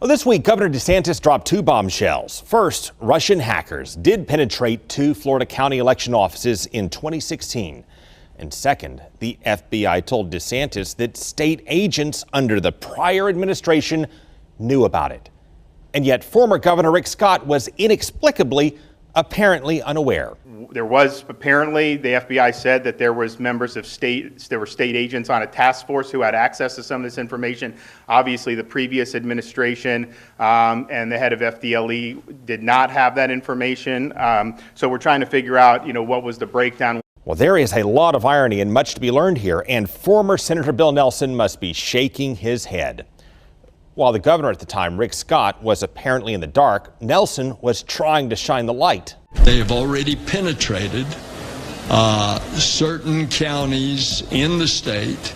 Well, this week, Governor DeSantis dropped two bombshells. First, Russian hackers did penetrate two Florida county election offices in 2016. And second, the FBI told DeSantis that state agents under the prior administration knew about it. And yet former Governor Rick Scott was inexplicably apparently unaware. There was apparently, the FBI said that there were state agents on a task force who had access to some of this information. Obviously, the previous administration and the head of FDLE did not have that information. So we're trying to figure out, what was the breakdown. Well, there is a lot of irony and much to be learned here, and former Senator Bill Nelson must be shaking his head. While the governor at the time, Rick Scott, was apparently in the dark, Nelson was trying to shine the light. They have already penetrated certain counties in the state.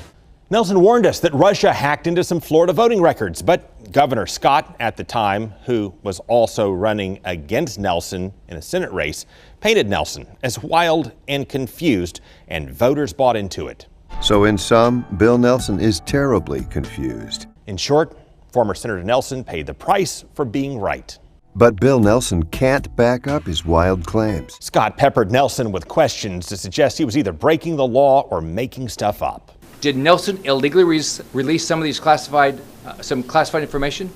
Nelson warned us that Russia hacked into some Florida voting records, but Governor Scott at the time, who was also running against Nelson in a Senate race, painted Nelson as wild and confused, and voters bought into it. So in sum, Bill Nelson is terribly confused. In short, former Senator Nelson paid the price for being right. But Bill Nelson can't back up his wild claims. Scott peppered Nelson with questions to suggest he was either breaking the law or making stuff up. Did Nelson illegally release some of these classified information?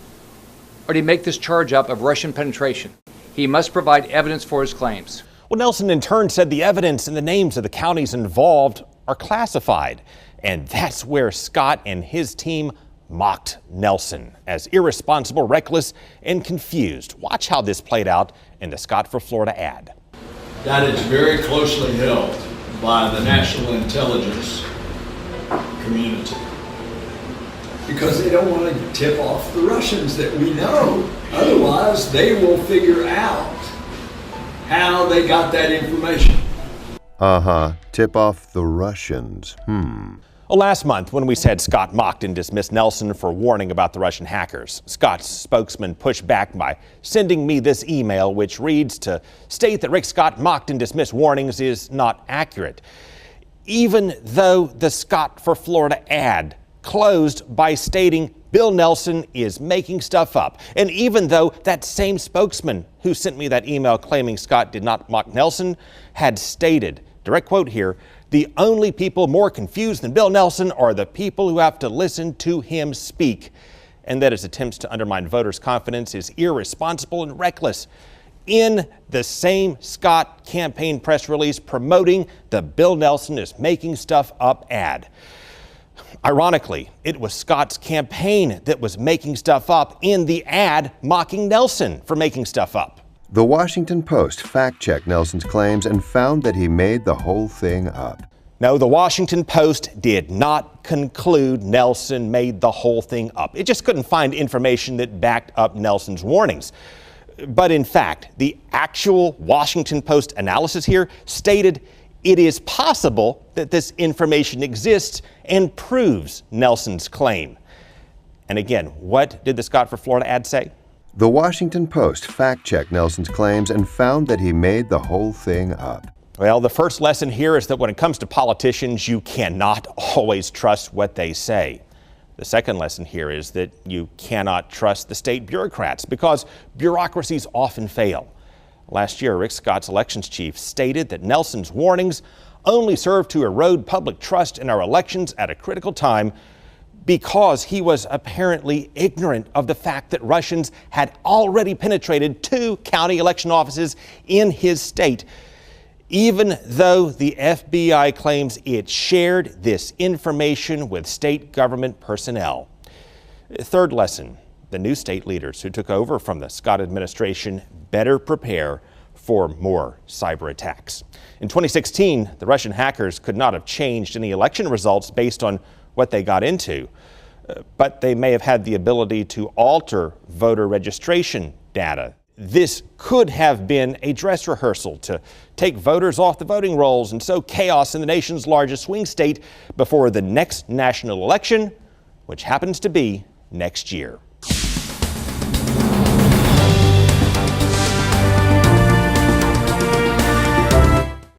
Or did he make this charge up of Russian penetration? He must provide evidence for his claims. Well, Nelson in turn said the evidence and the names of the counties involved are classified. And that's where Scott and his team mocked Nelson as irresponsible, reckless, and confused. Watch how this played out in the Scott for Florida ad. That is very closely held by the national intelligence community because they don't want to tip off the Russians that we know. Otherwise, they will figure out how they got that information. Tip off the Russians. Well, last month, when we said Scott mocked and dismissed Nelson for warning about the Russian hackers, Scott's spokesman pushed back by sending me this email, which reads, to state that Rick Scott mocked and dismissed warnings is not accurate. Even though the Scott for Florida ad closed by stating Bill Nelson is making stuff up. And even though that same spokesman who sent me that email claiming Scott did not mock Nelson had stated, direct quote here, the only people more confused than Bill Nelson are the people who have to listen to him speak, and that his attempts to undermine voters' confidence is irresponsible and reckless. In the same Scott campaign press release promoting the Bill Nelson is making stuff up ad. Ironically, it was Scott's campaign that was making stuff up in the ad mocking Nelson for making stuff up. The Washington Post fact-checked Nelson's claims and found that he made the whole thing up. No, the Washington Post did not conclude Nelson made the whole thing up. It just couldn't find information that backed up Nelson's warnings. But in fact, the actual Washington Post analysis here stated it is possible that this information exists and proves Nelson's claim. And again, what did the Scott for Florida ad say? The Washington Post fact-checked Nelson's claims and found that he made the whole thing up. Well, the first lesson here is that when it comes to politicians, you cannot always trust what they say. The second lesson here is that you cannot trust the state bureaucrats because bureaucracies often fail. Last year, Rick Scott's elections chief stated that Nelson's warnings only serve to erode public trust in our elections at a critical time because he was apparently ignorant of the fact that Russians had already penetrated two county election offices in his state, even though the FBI claims it shared this information with state government personnel. Third lesson, the new state leaders who took over from the Scott administration better prepare for more cyber attacks. In 2016, the Russian hackers could not have changed any election results based on what they got into, but they may have had the ability to alter voter registration data. This could have been a dress rehearsal to take voters off the voting rolls and sow chaos in the nation's largest swing state before the next national election, which happens to be next year.